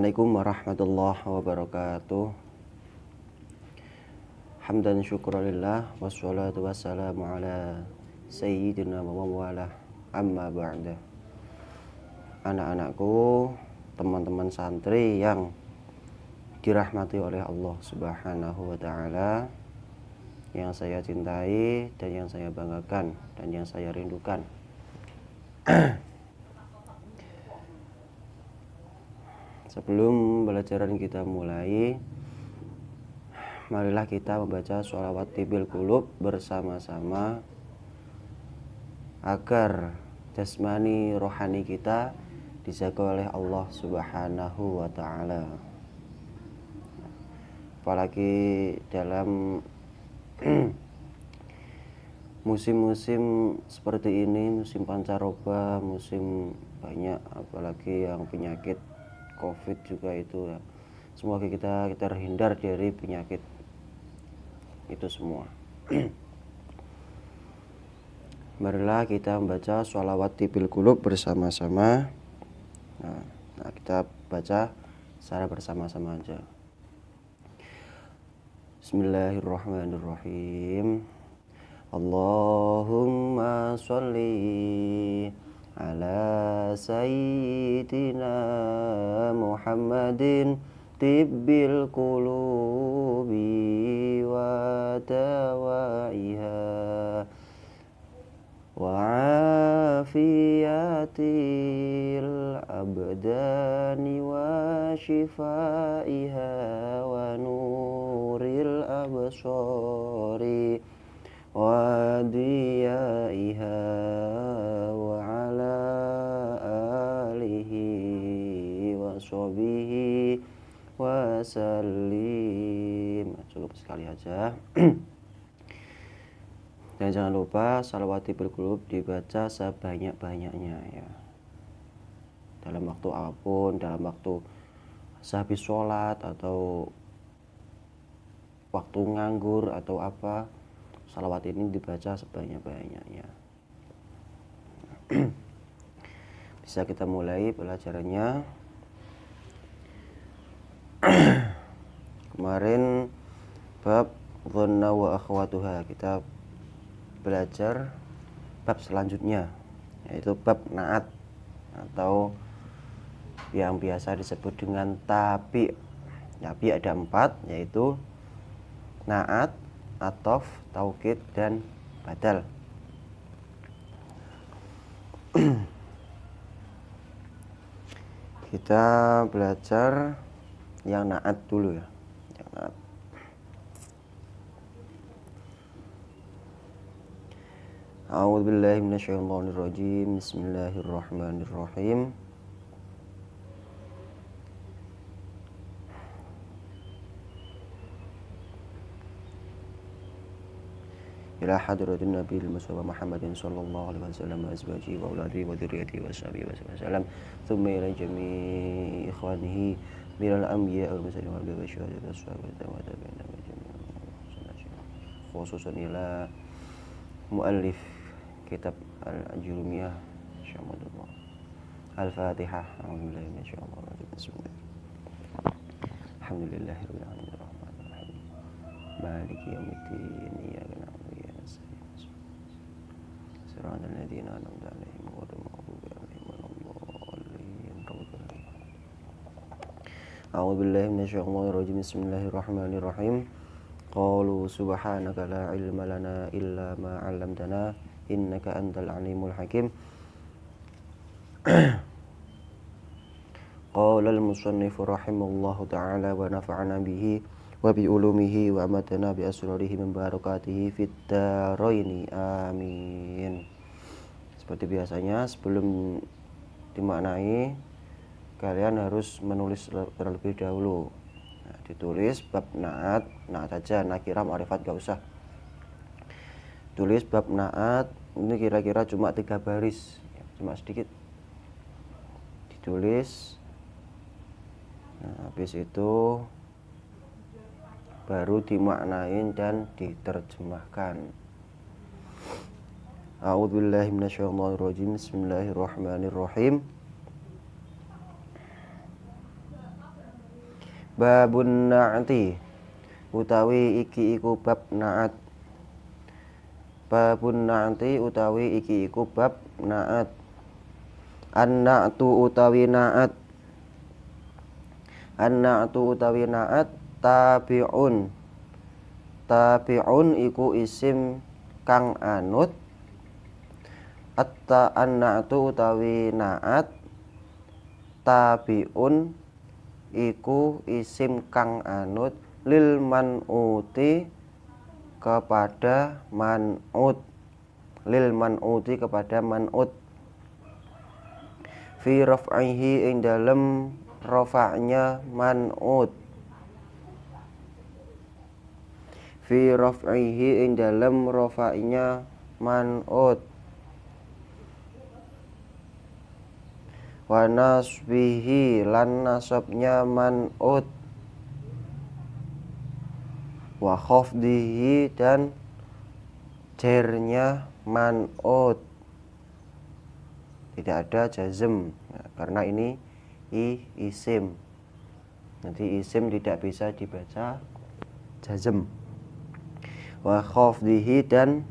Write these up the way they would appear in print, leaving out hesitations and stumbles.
Assalamualaikum warahmatullahi wabarakatuh. Hamdan syukurillah wassalatu wassalamu ala sayyidina wa mawala amma ba'da. Anak-anakku, teman-teman santri yang dirahmati oleh Allah Subhanahu wa taala, yang saya cintai dan yang saya banggakan dan yang saya rindukan. Sebelum pelajaran kita mulai, marilah kita membaca sholawat tibil qulub bersama-sama agar jasmani rohani kita dijaga oleh Allah Subhanahu wa taala. Apalagi dalam musim-musim seperti ini, musim pancaroba, musim banyak, apalagi yang penyakit COVID juga itu ya. Semoga kita terhindar dari penyakit itu semua. Marilah kita membaca sholawat tibil qulub bersama-sama. Nah, kita baca secara bersama-sama aja. Bismillahirrahmanirrahim. Allahumma sholli ala sayyidina Muhammadin tibbil qulubi wa dawaiha wa afiyatil abdani wa shifaiha wa nuril absari wa diyaiha wa ala alihi wa sahbihi wa sallim. Cukup sekali aja. Dan jangan lupa sholawat tibil qulub dibaca sebanyak-banyaknya ya. Dalam waktu apapun, dalam waktu sehabis sholat atau waktu nganggur atau apa, sholawat ini dibaca sebanyak-banyaknya. Bisa kita mulai pelajarannya. Kemarin bab dhanna wa akhwatuha, kita belajar bab selanjutnya, yaitu bab naat atau yang biasa disebut dengan tabi. Tabi ada 4, yaitu naat, atof, taukid, dan badal. Kita belajar yang naat dulu ya. Yang naat. A'udzubillahi minasyaitonirrajim. Bismillahirrahmanirrahim. Ila hadratin Nabil Mustafa Muhammadin sallallahu alaihi wasallam wa azwajihi wa auladihi wa dzurriyyatihi wa sahbihi wasallam. Tsumma ila jami'i ikhwanihi minal anbiya'i wal mursalin wal syuhada'i was salihin wa tabi'in wa jami'in. Khususan ila muallif kitab Al-Ajurumiyah Syamudullah. Al-Fatihah. A'udzubillahi minasyaitonir rajim. Bismillah. Alhamdulillahirabbil alamin arrahmanir rahim. Maliki yaumiddin. Iyyaka na'budu wa iyyaka nasta'in. Siratal ladzina an'amta 'alaihim ghairil maghdubi 'alaihim waladdallin. A'udzubillahi minasyaitonir rajim. Bismillahirrahmanirrahim. Qalu subhanaka la ilma lana illa ma 'allamtana innaka antal alimul hakim. Qala al-musannifu rahimallahu ta'ala wa nafa'ana bihi wa bi ulumihi wa amatana bi asrarihi min barakatihi fid dharaini amin. Seperti biasanya, sebelum dimaknai kalian harus menulis terlebih dahulu. Nah, ditulis bab naat, naat aja, nakirah ma'rifat gak usah. Tulis bab naat, ini kira-kira cuma 3 baris, cuma sedikit. Ditulis. Nah, habis itu baru dimaknain dan diterjemahkan. A'udzubillahi minasyaitonir rajim. Bismillahirrahmanirrahim. Babun na'ti utawi iki iku bab na'at. Babun na'ti utawi iki iku bab na'at. An-na'tu utawi na'at. An-na'tu utawi na'at tabi'un. Tabi'un iku isim kang anut. An-na'tu utawi na'at tabi'un iku isim kang anut lil man'uti kepada man'ut. Lil man'uti kepada man'ut. Fi raf'ihi ing dalem rafa'nya man'ut. Fi raf'ihi ing dalem rafa'nya man'ut. Wa nasbihi lan nasabnya man'ut. Wa khafdihi dan jernya man'ut. Tidak ada jazm karena ini isim. Nanti isim tidak bisa dibaca jazm. Wa khafdihi dan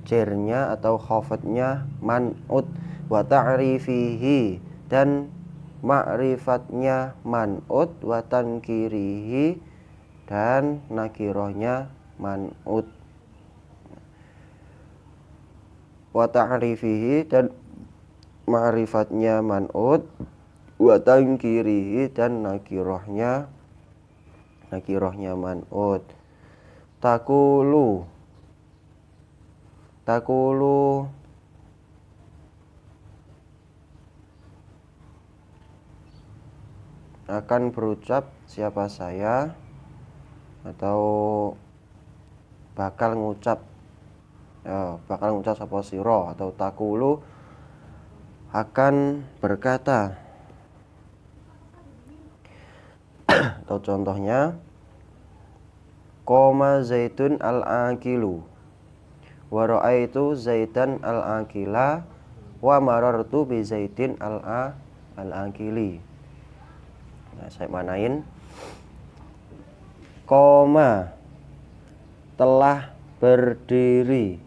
jernya atau khafadnya man'ut. Wa ta'rifihi dan ma'rifatnya man'ut. Wa tankirihi dan nakirohnya man'ut. Wa ta'rifihi dan ma'rifatnya man'ut. Wa tankirihi dan nakirohnya man'ut. Takulu akan berucap siapa saya, atau bakal ngucap sapa sira, atau takulu akan berkata. Atau contohnya qoma zaitun al-aqilu wa ra'aitu zaitan al-aqila wa marartu bi zaitin al-aqili. Nah, saya manain. Qoma telah berdiri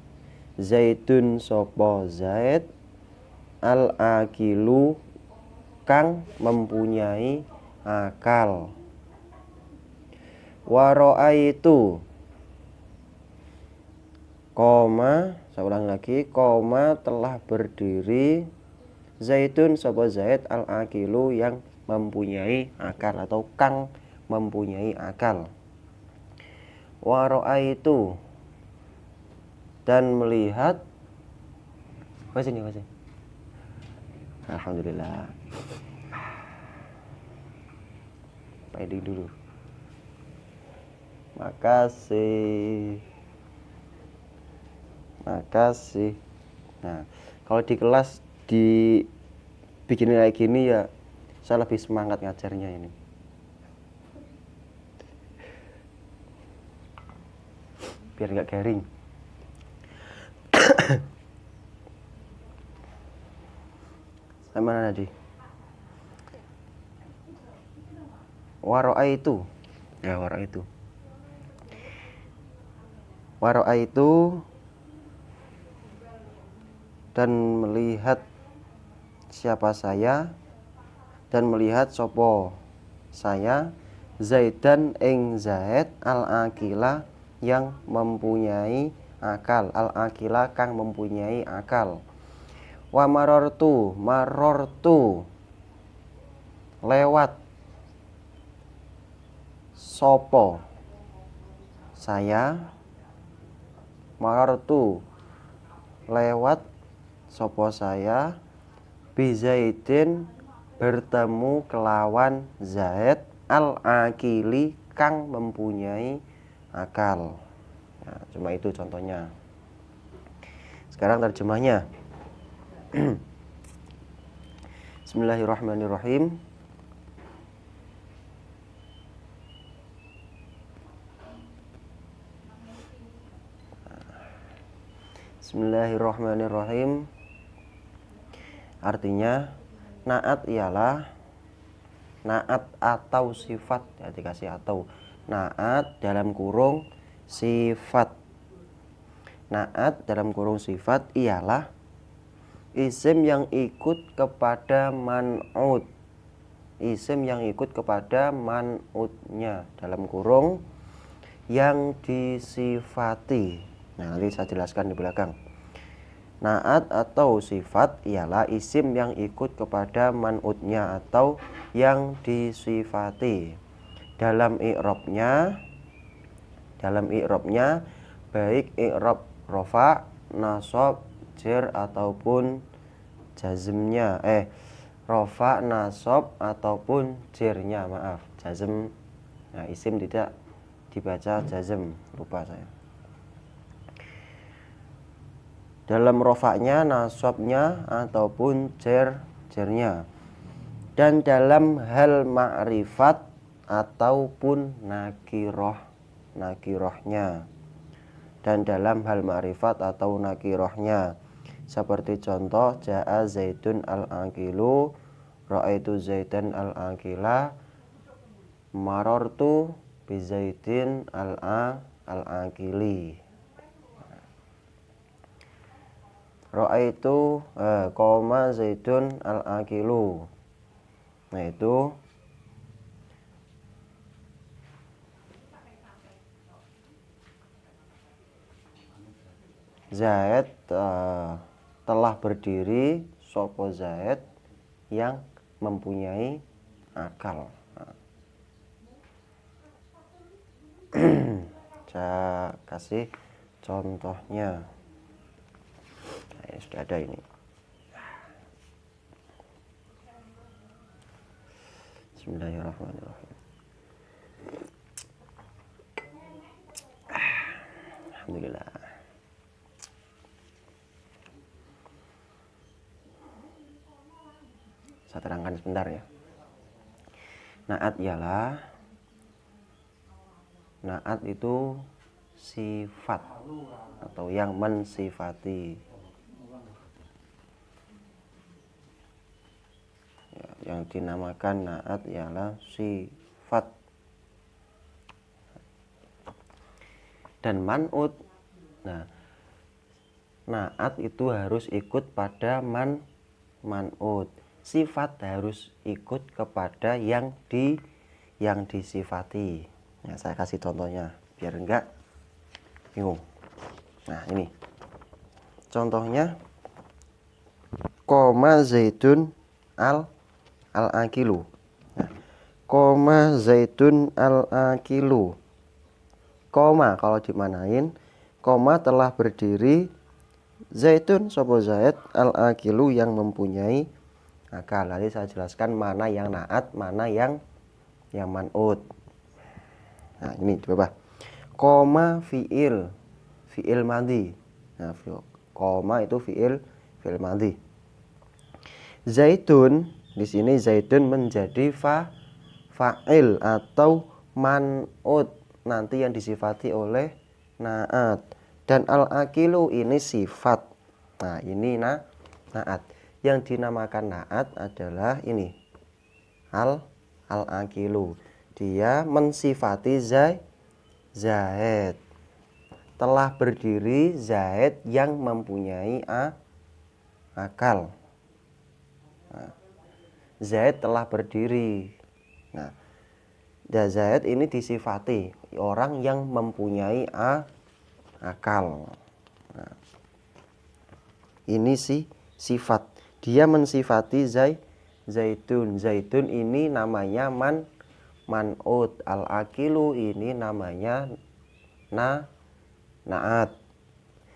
zaitun sapa zaid al-aqilu kang mempunyai akal. Wa ra'aitu koma, saya ulang lagi, koma telah berdiri zaitun sapa zaid al-aqilu yang mempunyai akal atau kang mempunyai akal. Wa ra'aitu dan melihat. Sini. Alhamdulillah. Pede dulu. Makasih. Nah, kalau di kelas dibikin kayak gini ya saya lebih semangat ngajarnya ini. Biar nggak garing. Sampai mana tadi? Waro'aitu. Ya, waro'aitu. Waro'aitu dan melihat siapa saya, dan melihat sopo saya zaidan ing zaid al-aqila yang mempunyai akal. Al-aqila kang mempunyai akal. Wa marortu lewat sopo saya. Marortu lewat sopo saya bi zaidin bertemu kelawan zaid al-aqili kang mempunyai akal. Nah, cuma itu contohnya. Sekarang terjemahnya. Bismillahirrahmanirrahim. Bismillahirrahmanirrahim. Artinya, naat ialah naat atau sifat, ya dikasih atau. Naat dalam kurung sifat. Naat dalam kurung sifat ialah isim yang ikut kepada man'ut. Isim yang ikut kepada man'utnya dalam kurung yang disifati. Nah, nanti saya jelaskan di belakang. Naat atau sifat ialah isim yang ikut kepada man'utnya atau yang disifati. Dalam i'rabnya baik i'rab rofa, nasab, jer ataupun jazmnya. Rofa, nasab ataupun jernya, maaf, jazm. Nah, isim tidak dibaca jazm, lupa saya. Dalam rofaknya, nasabnya ataupun jernya. Dan dalam hal ma'rifat ataupun nakirohnya. Dan dalam hal ma'rifat atau nakirohnya, seperti contoh ja'a zaidun al-aqilu, ra'aitu zaidan al-aqila, marartu bi zaidin al-aqili. Ra'aitu qoma zaidun al-aqilu. Nah, itu Zaid telah berdiri, sopo Zaid yang mempunyai akal. Saya kasih contohnya. Nah, ini sudah ada ini. Bismillahirrahmanirrahim. Alhamdulillah. Saya terangkan sebentar ya. Naat ialah, naat itu sifat atau yang mensifati. Ya, yang dinamakan naat ialah sifat. Dan man'ut, nah, naat itu harus ikut pada man'ut. Sifat harus ikut kepada yang disifati. Nah, saya kasih contohnya biar enggak bingung. Nah, ini contohnya, koma zaidun al-aqilu. Nah, koma zaidun al-aqilu. Koma kalau dimanain, koma telah berdiri, zaidun sopo zaid, al-aqilu yang mempunyai akal. Nanti saya jelaskan mana yang naat, mana yang man'ut. Nah, ini coba. Koma fi'il madhi. Nah, koma itu fi'il madhi. Zaidun di sini zaidun menjadi fa'il atau man'ut, nanti yang disifati oleh naat. Dan al-aqilu ini sifat. Nah, ini naat. Yang dinamakan naat adalah ini, al-aqilu. Dia mensifati Zaid. Telah berdiri Zaid yang mempunyai akal. Nah, Zaid telah berdiri. Nah, Zaid ini disifati orang yang mempunyai akal. Nah, ini sifat. Dia mensifati zaidun. Zaidun ini namanya man'ut. Al-aqilu ini namanya naat.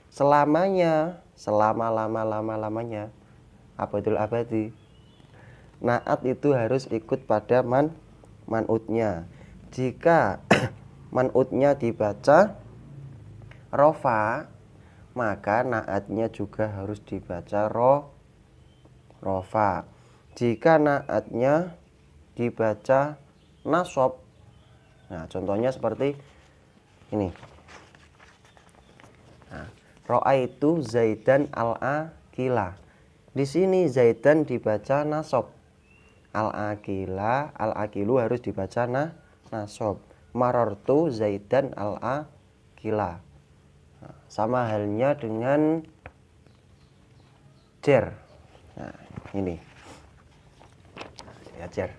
Selamanya, selama-lama-lama-lamanya, abadul abadi, naat itu harus ikut pada man'utnya. Jika man'utnya dibaca rofa, maka naatnya juga harus dibaca rofa. Jika naatnya dibaca nasab, nah contohnya seperti ini. Nah, ra'aitu zaidan al-aqila. Di sini zaidan dibaca nasab. al-akilu harus dibaca nasab. Marartu Zaidan al-akila. Nah, sama halnya dengan jer. Nah, ini. Saya jer.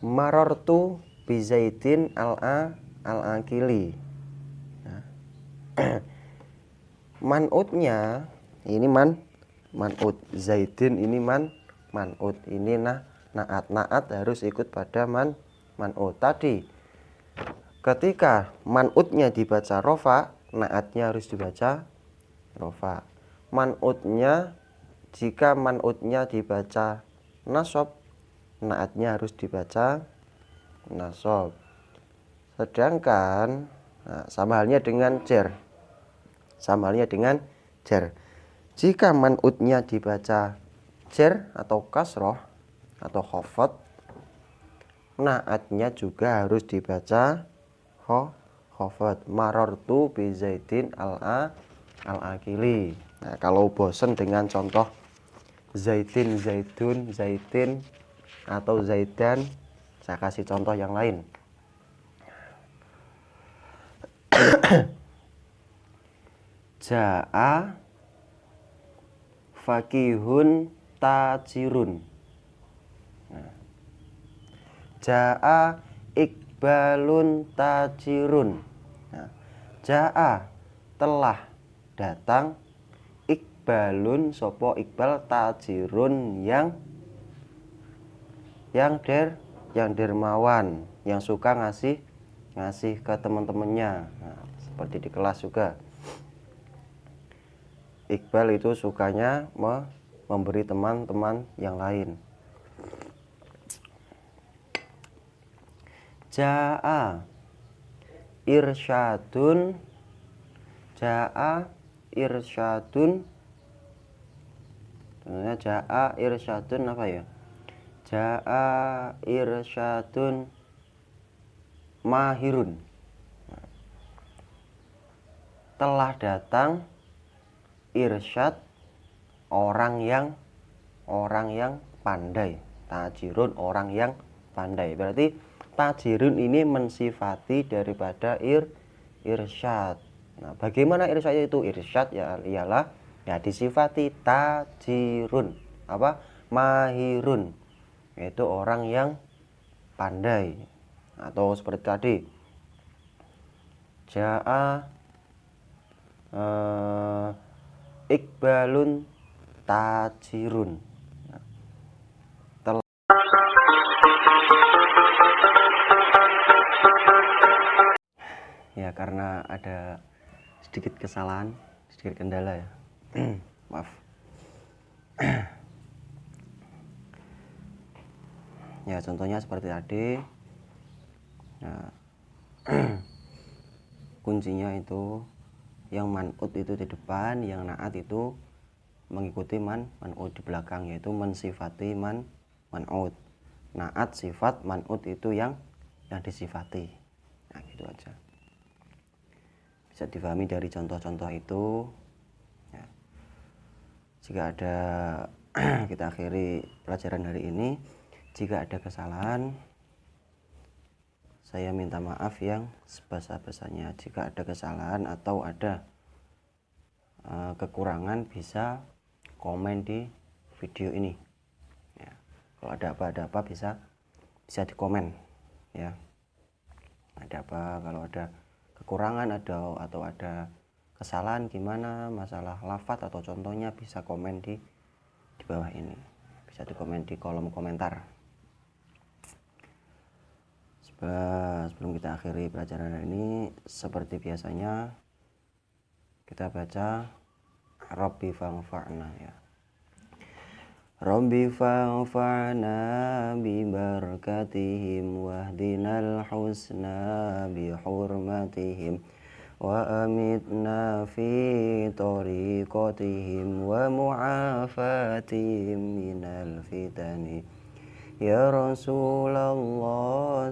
Marartu bi Zaidin al-akili. Nah. Man'utnya ini man'ut. Zaidin ini man'ut. Ini naat harus ikut pada man'ut. Tadi ketika man'utnya dibaca rofa, naatnya harus dibaca rofa. Jika man'utnya dibaca nasab, naatnya harus dibaca nasab. Sedangkan sama halnya dengan jer. Jika man'utnya dibaca jer atau kasroh atau khafat, naatnya juga harus dibaca khafat. Marartu bi Zaidin al-akili. Nah, kalau bosan dengan contoh Zaidin, Zaidun, Zaidin atau Zaidan, saya kasih contoh yang lain. Ja'a fakihun tajirun. Nah. Ja'a ikbalun tajirun. Nah. Ja'a telah datang, ikbalun sopo ikbal, tajirun yang dermawan, yang suka ngasih ke teman-temannya. Nah, seperti di kelas juga. Iqbal itu sukanya memberi teman-teman yang lain. Ja'a irsyadun. Tentunya ja'a irsyadun apa ya? Ja'a irsyadun mahirun. Telah datang irsyad orang yang pandai. Tajirun orang yang pandai. Berarti tajirun ini mensifati daripada irsyad. Nah, bagaimana irsyad itu? Irsyad ialah disifati tajirun. Apa? Mahirun. Yaitu orang yang pandai. Atau seperti tadi. Ja'a ikbalun tajirun. Ya, karena ada sedikit kesalahan, sedikit kendala ya. Maaf. Ya, contohnya seperti tadi. Nah, kuncinya itu yang man'ut itu di depan, yang na'at itu mengikuti man'ut di belakang, yaitu mensifati man'ut. Na'at sifat, man'ut itu yang disifati. Nah, gitu aja. Bisa difahami dari contoh-contoh itu. Ya. Jika ada kita akhiri pelajaran hari ini. Jika ada kesalahan, saya minta maaf yang sebesar-besarnya. Jika ada kesalahan atau ada kekurangan, bisa komen di video ini. Ya. Kalau ada apa bisa dikomen. Ya. Ada apa, kalau ada kekurangan atau ada kesalahan gimana, masalah lafaz atau contohnya, bisa komen di bawah ini. Bisa dikomen di kolom komentar. Sebelum kita akhiri pelajaran hari ini, seperti biasanya kita baca Rabbi fa'fa'na ya. Rabbi fa'fa'na bi barakatihim wahdinal husna bi hurmatihim wa amitna fi tariqatihim wa mu'afatihim minal fitani. Ya Rasulullah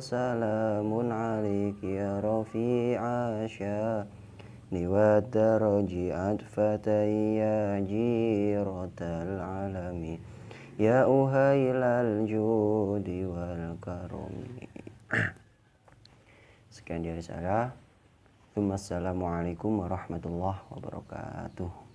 salamun alaik ya rafi'a sya'ni wa daraji'at fatayya jiratal alami. ya uhailal judi wal karami. Sekian dari saya. Assalamualaikum warahmatullahi wabarakatuh.